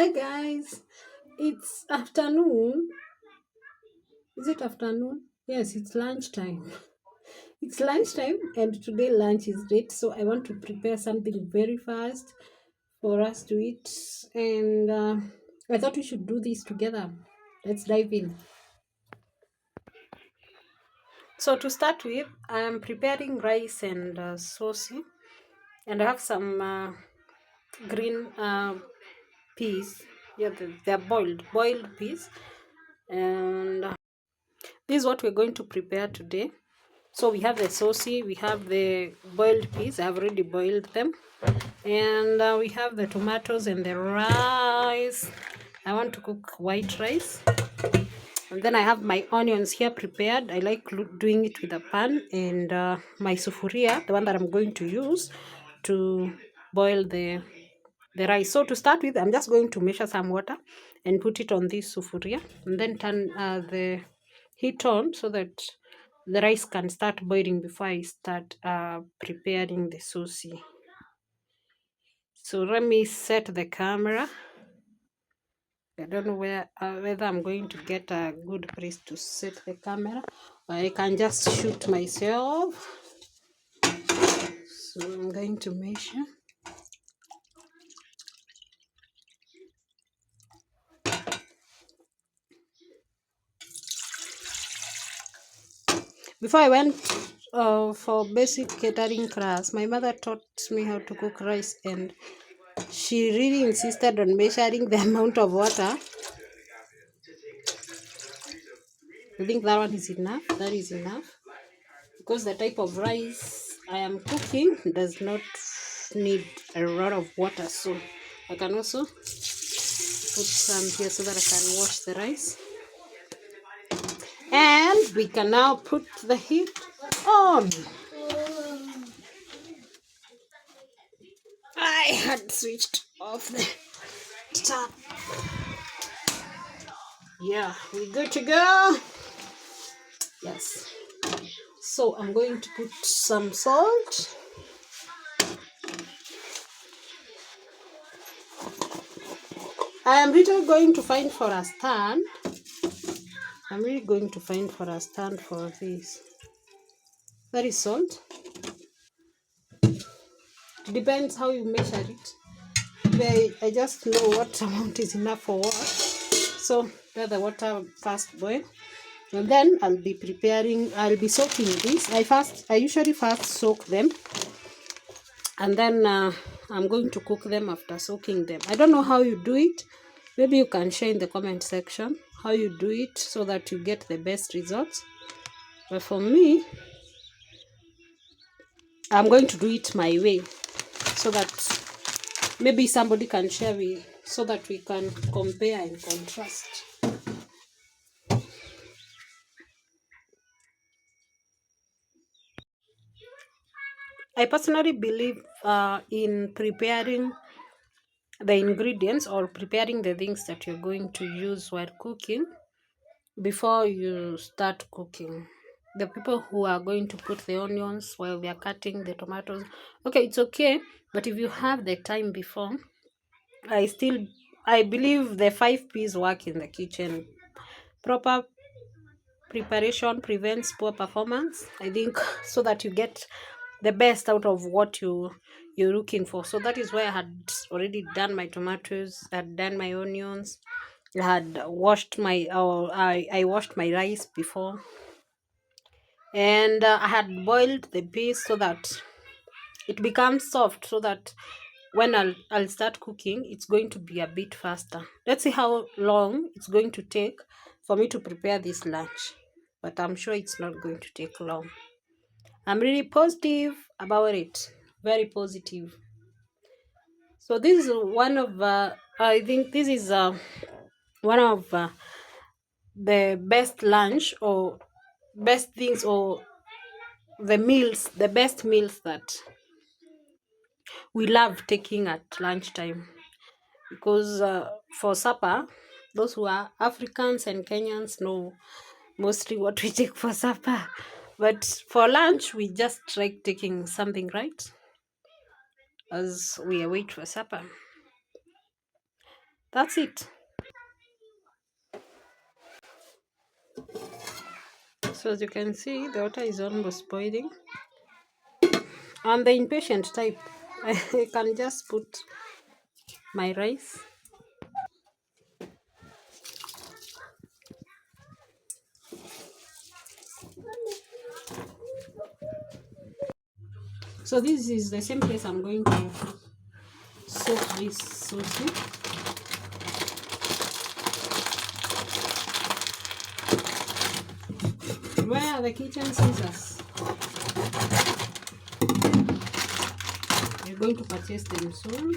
Hi guys, it's afternoon. Is it afternoon? Yes, it's lunchtime. It's lunchtime, and today lunch is late, so I want to prepare something very fast for us to eat. And I thought we should do this together. Let's dive in. So to start with, I am preparing rice and saucy, and I have some green peas. Yeah, they're boiled peas, and this is what we're going to prepare today. So we have the saucy, we have the boiled peas. I've already boiled them, and we have the tomatoes and the rice. I want to cook white rice, and then I have my onions here prepared. I like doing it with a pan, and my sufuria, the one that I'm going to use to boil the rice. So to start with, I'm just going to measure some water and put it on this sufuria, and then turn the heat on so that the rice can start boiling before I start preparing the saucy. So let me set the camera. I don't know whether I'm going to get a good place to set the camera, or I can just shoot myself. So I'm going to measure. Before I went for basic catering class, my mother taught me how to cook rice, and she really insisted on measuring the amount of water. I think that one is enough. That is enough. Because the type of rice I am cooking does not need a lot of water. So I can also put some here so that I can wash the rice. And we can now put the heat on. I had switched off the tap. Yeah, we good to go. Yes. So I'm going to put some salt. I am really going to find for a stand. I'm really going to find for a stand for this. That is salt. It depends how you measure it. I just know what amount is enough for what. So let the water first boil. And then I'll be soaking this. I usually first soak them, and then I'm going to cook them after soaking them. I don't know how you do it. Maybe you can share in the comment section how you do it so that you get the best results. But for me, I'm going to do it my way so that maybe somebody can share with so that we can compare and contrast. I personally believe in preparing the ingredients or preparing the things that you're going to use while cooking before you start cooking. The people who are going to put the onions while they are cutting the tomatoes, okay, it's okay. But if you have the time before, I still I believe the 5 P's work in the kitchen. Proper preparation prevents poor performance, I think, so that you get the best out of what you're looking for. So that is why I had already done my tomatoes, I had done my onions, I washed my rice before, and I had boiled the peas so that it becomes soft, so that when I'll start cooking, it's going to be a bit faster. Let's see how long it's going to take for me to prepare this lunch, but I'm sure it's not going to take long. I'm really positive about it, very positive. So this is one of I think this is one of the best lunch or best things, or the best meals that we love taking at lunchtime. Because for supper, those who are Africans and Kenyans know mostly what we take for supper. But for lunch, we just like taking something, right, as we await for supper. That's it. So as you can see, the water is almost boiling. I'm the impatient type. I can just put my rice. So this is the same place I'm going to soak this sauce. Where are the kitchen scissors? We're going to purchase them soon.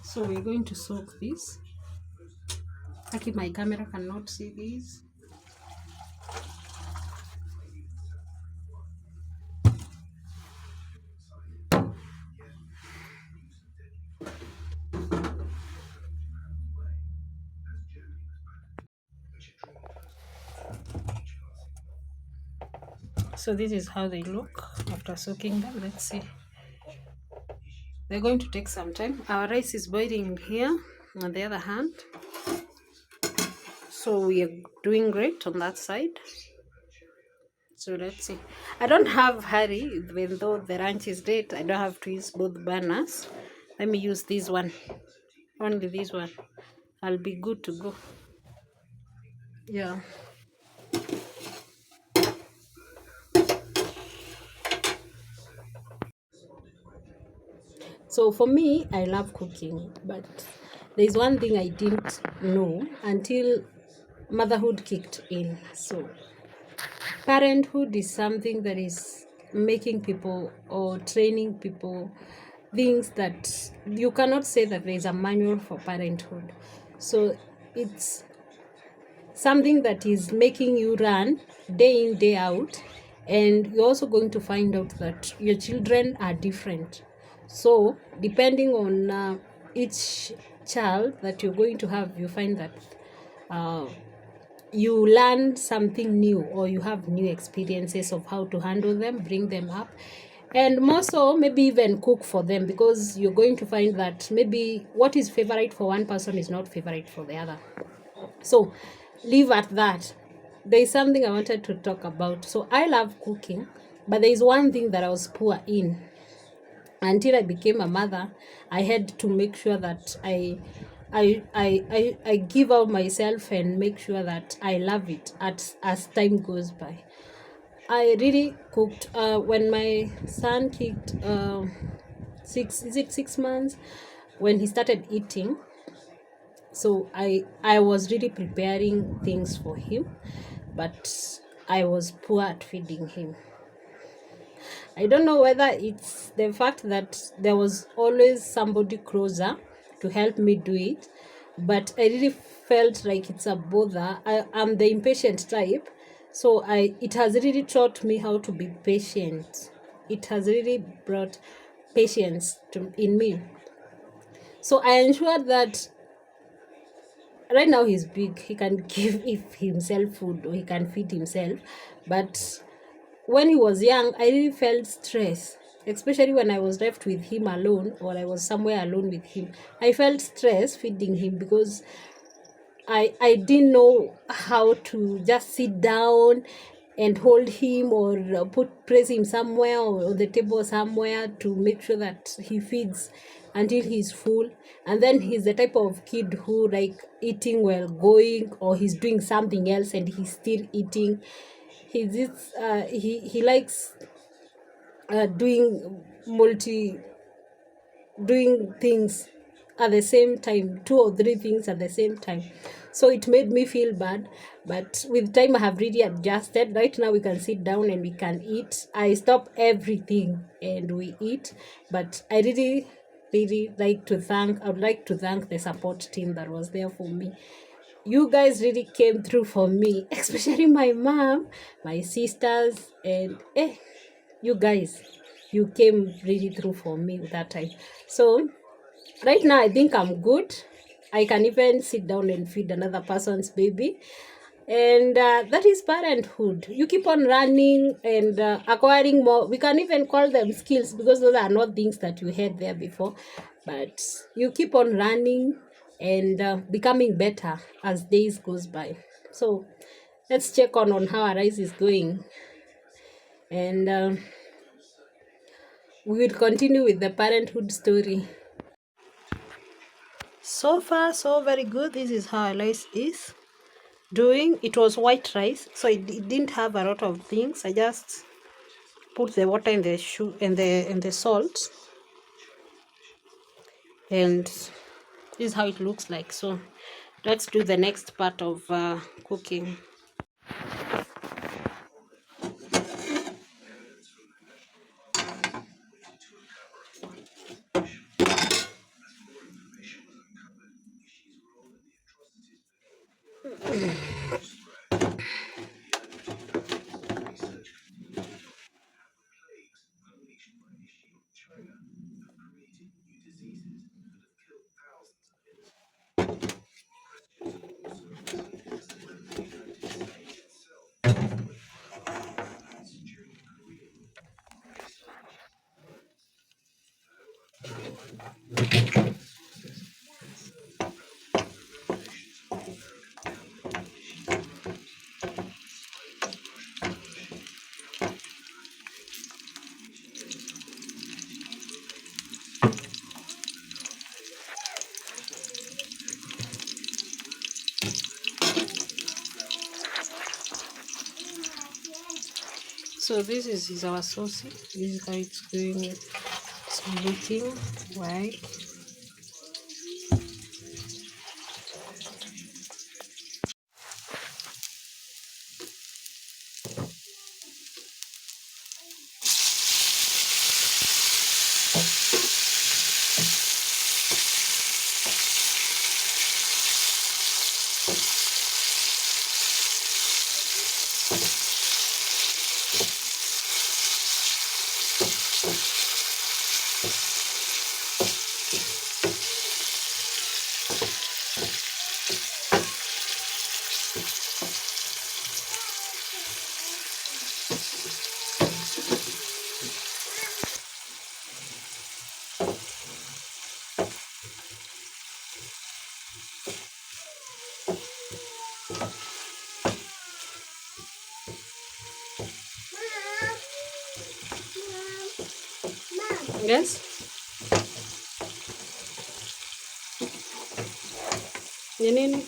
So we're going to soak this. Actually, my camera cannot see this. So this is how they look after soaking them. Let's see. They're going to take some time. Our rice is boiling here on the other hand. So we are doing great on that side. So let's see. I don't have hurry, even though the ranch is late. I don't have to use both burners. Let me use this one. Only this one. I'll be good to go. Yeah. So for me, I love cooking, but there's one thing I didn't know until motherhood kicked in. So parenthood is something that is making people or training people things that you cannot say that there is a manual for parenthood. So it's something that is making you run day in, day out, and you're also going to find out that your children are different. So depending on each child that you're going to have, you find that uh, you learn something new, or you have new experiences of how to handle them, bring them up, and more so maybe even cook for them, because you're going to find that maybe what is favorite for one person is not favorite for the other. So leave at that. There is something I wanted to talk about. So I love cooking, but there is one thing that I was poor in. Until I became a mother, I had to make sure that I give out myself and make sure that I love it as time goes by. I really cooked when my son kicked 6 months, when he started eating. So I was really preparing things for him, but I was poor at feeding him. I don't know whether it's the fact that there was always somebody closer to help me do it, but I really felt like it's a bother. I'm the impatient type, so it has really taught me how to be patient. It has really brought patience in me. So I ensured that right now he's big, he can give himself food, or he can feed himself, but when he was young, I really felt stress, especially when I was left with him alone, or I was somewhere alone with him. I felt stress feeding him, because I didn't know how to just sit down and hold him, or place him somewhere, or on the table somewhere, to make sure that he feeds until he's full. And then he's the type of kid who like eating while going, or he's doing something else and he's still eating. He likes doing things at the same time, 2 or 3 things at the same time. So it made me feel bad, but with time I have really adjusted. Right now we can sit down and we can eat. I stop everything and we eat. But I really I would like to thank the support team that was there for me. You guys really came through for me, especially my mom, my sisters, and you guys, you came really through for me that time. So right now I think I'm good. I can even sit down and feed another person's baby. And that is parenthood. You keep on running and acquiring more. We can even call them skills because those are not things that you had there before, but you keep on running and becoming better as days goes by. So let's check on how our rice is going, and we will continue with the parenthood story. So far so very good. This is how our rice is doing. It was white rice, so it didn't have a lot of things. I just put the water in the and the salt, and this is how it looks like. So let's do the next part of cooking. So this is our sauce. This is how it's going. It's looking right. Yes. Ni nini?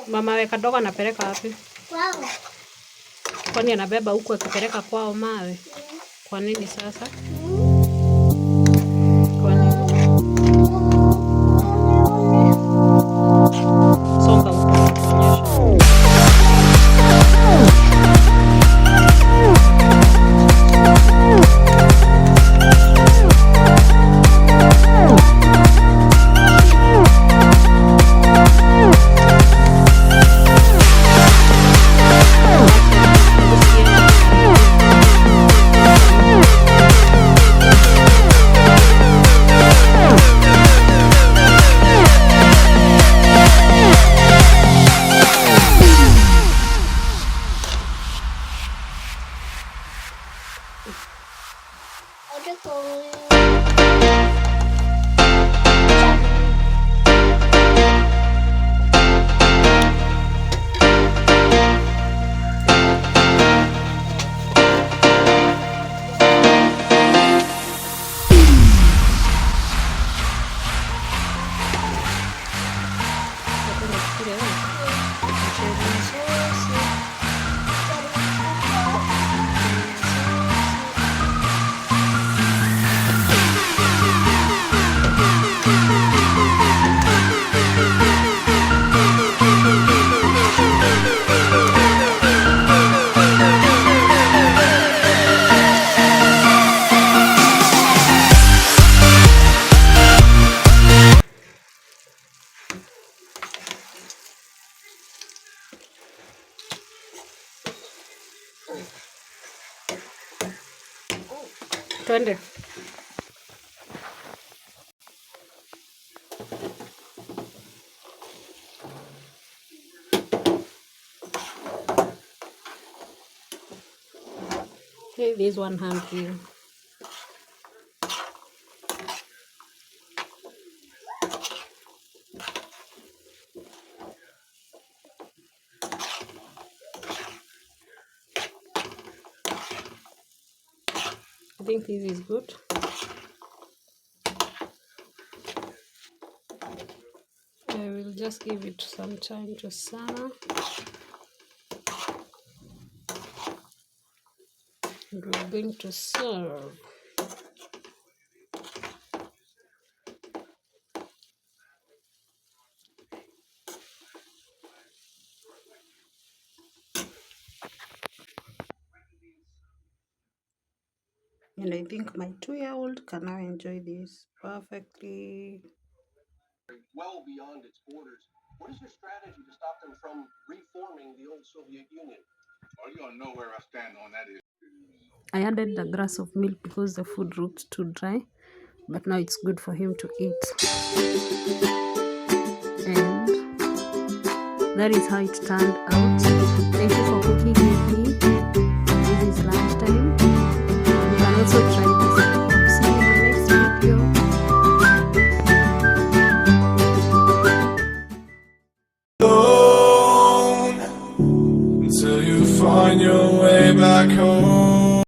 Mama we kadogo anapeleka wapi? Kwao. Kwani anabeba huku akipeleka kwao mawe? Kwa nini sasa? Kwa nini? Songa huko tuonyeshe. Twende. Hey, this one hand here. I think this is good. I will just give it some time to simmer. And we're going to serve. And I think my 2-year-old can now enjoy this perfectly. Well beyond its borders. What is your strategy to stop them from reforming the old Soviet Union? Well, you don't know where I stand on that issue. I added the grass of milk because the food looked too dry, but now it's good for him to eat. And that is how it turned out. Thank you for cooking.